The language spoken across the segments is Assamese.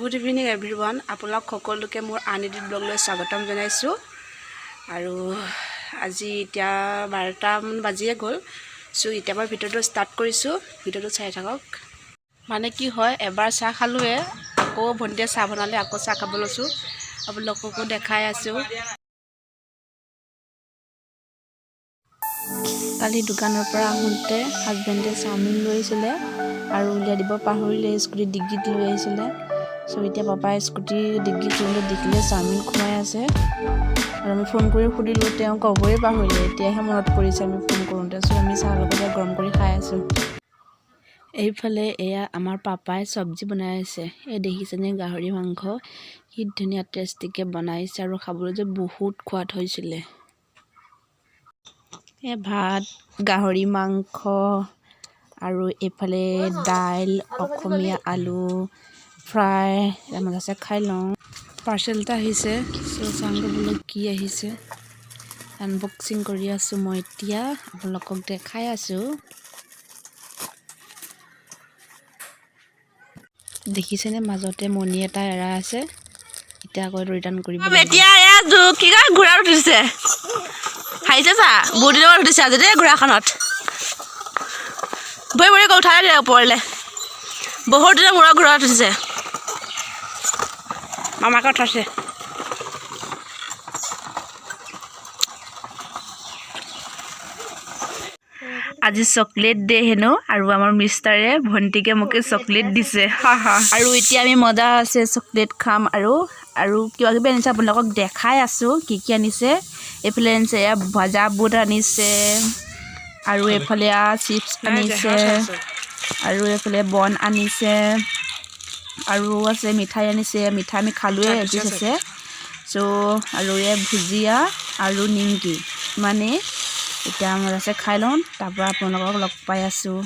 গুড ইভিনিং এভৰিৱান আপোনালোক সকলোকে মোৰ আন এটি ব্লগলৈ স্বাগতম জনাইছোঁ আৰু আজি এতিয়া 12টামান বাজিয়ে গ'ল সো এতিয়া মই ভিডিঅ'টো ষ্টাৰ্ট কৰিছোঁ ভিডিঅ'টো চাই থাকক মানে কি হয় এবাৰ চাহ খালোৱে আকৌ ভণ্টিয়ে চাহ বনালে আকৌ চাহ খাব লৈছোঁ আপোনালোককো দেখাই আছোঁ কালি দোকানৰ পৰা আহোঁতে হাজবেণ্ডে চাওমিন লৈ আহিছিলে আৰু উলিয়াই দিব পাহৰিলে স্কুটি ডিগ্গিত লৈ আহিছিলে সো এতিয়া পাপাই স্কুটি ডিগ্গি খুলিলে দেখিলে চাওমিন খুৱাই আছে আৰু আমি ফোন কৰি সুধিলোঁ তেওঁ ক'বই পাহৰিলে এতিয়াহে মনত পৰিছে আমি ফোন কৰোঁতে সো আমি চাহ লগতে গৰম কৰি খাই আছোঁ এইফালে এয়া আমাৰ পাপাই চব্জি বনাই আছে এই দেখিছেনে গাহৰি মাংস কি ধুনীয়া টেষ্টিকৈ বনাইছে আৰু খাবলৈ যে বহুত সোৱাদ হৈছিলে এই ভাত গাহৰি মাংস আৰু এইফালে দাইল অসমীয়া আলু ফ্ৰাই আমাৰ আছে খাই লওঁ পাৰ্চেল এটা আহিছে সো চাংগো বোলে কি আহিছে আনবক্সিং কৰি আছোঁ মই এতিয়া আপোনালোকক দেখাই আছোঁ দেখিছেনে মাজতে মণি এটা এৰা আছে এতিয়া আকৌ ৰিটাৰ্ণ কৰিব এতিয়া এয়া কি কয় ঘোঁৰা উঠিছে খাইছে চা বহুত দিনৰ উঠিছে আজি দেই ঘোঁৰাখনত ভৰি ভৰি উঠাই দিয়ে ওপৰলৈ বহুত দিনৰ মূৰত ঘোঁৰা উঠিছে মামাকে উঠাইছে আজি চকলেট দে হেনো আৰু আমাৰ মিষ্টাৰে ভণ্টিকে মোকে চকলেট দিছে আৰু এতিয়া আমি মজা আছে চকলেট খাম আৰু কিবা কিবি আনিছে আপোনালোকক দেখাই আছোঁ কি আনিছে এইফালে আনিছে এয়া ভজা বুট আনিছে আৰু এইফালে চিপছ আনিছে আৰু এইফালে বন আনিছে আৰু আছে মিঠাই আনিছে মিঠাই আমি খালোৱে এপিচ আছে চ' আৰু এই ভুজিয়া আৰু নিমকি মানে এতিয়া আমাৰ আছে খাই লওঁ তাৰপৰা আপোনালোকক লগ পাই আছোঁ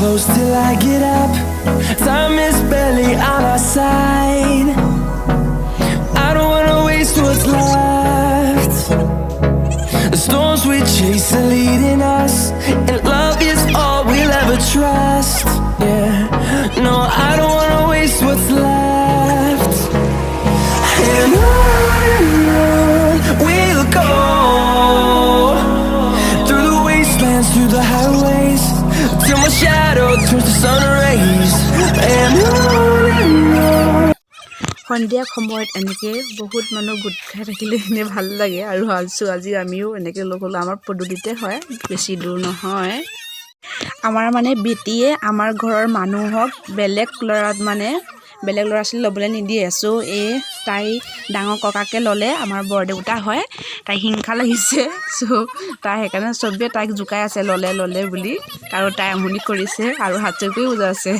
Close till I get up. Time is barely on our side. I don't wanna waste what's left. The storms we chase are leading us, and love is all we'll ever trust. Yeah, no, I don't wanna waste what's left. And on we'll go, through the wastelands, through the highways, till my shadow turns to sun rays. And on সন্ধিয়া সময়ত এনেকৈ বহুত মানুহ গোট খাই থাকিলে এনেই ভাল লাগে আৰু ভাবিছোঁ আজি আমিও এনেকৈ লগ হ'লোঁ আমাৰ পদূলিতে হয় বেছি দূৰ নহয় আমাৰ মানে বেটিয়ে আমাৰ ঘৰৰ মানুহক বেলেগ ল'ৰা ছোৱালী ল'বলৈ নিদিয়ে চ' তাই ডাঙৰ ককাকে ল'লে আমাৰ বৰদেউতা হয় তাই হিংসা লাগিছে চ' তাই সেইকাৰণে চবেই তাইক জোকাই আছে ল'লে বুলি আৰু তাই আমনি কৰিছে আৰু হাত চকুৱে উজাইছে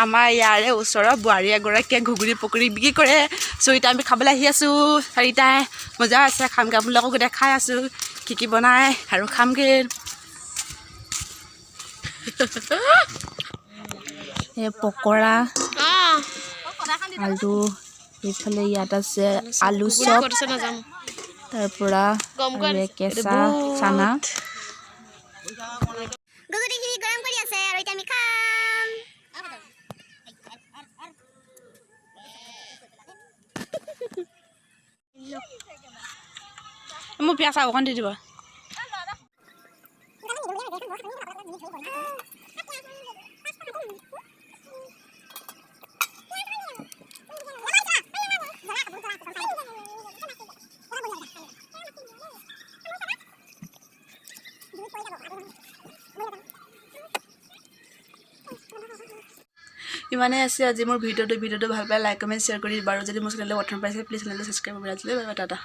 আমাৰ ইয়াৰে ওচৰৰ বোৱাৰী এগৰাকীয়ে ঘুগুনি পকৰি বিক্ৰী কৰে চ' এতিয়া আমি খাবলৈ আহি আছোঁ চাৰিটাই মজা আছে খামগৈ আপোনালোকক দেখাই আছোঁ কি বনাই আৰু খামগৈ এই পকৰা আৰু এইফালে ইয়াত আছে আলু চপ তাৰপৰা কেঁচা চানা মোৰ পিয়াজ অকণ দি দিব ইমানেই আছে আজি মোৰ ভিডিঅ'টো ভাল পালে লাইক কমেণ্ট শ্বেয়াৰ কৰি দিব আৰু যদি মোৰ চেনেললৈ প্ৰথম পাইছে প্লিজ চেনেলটো ছাবস্ক্ৰাইব কৰি ৰাখিলে টাটা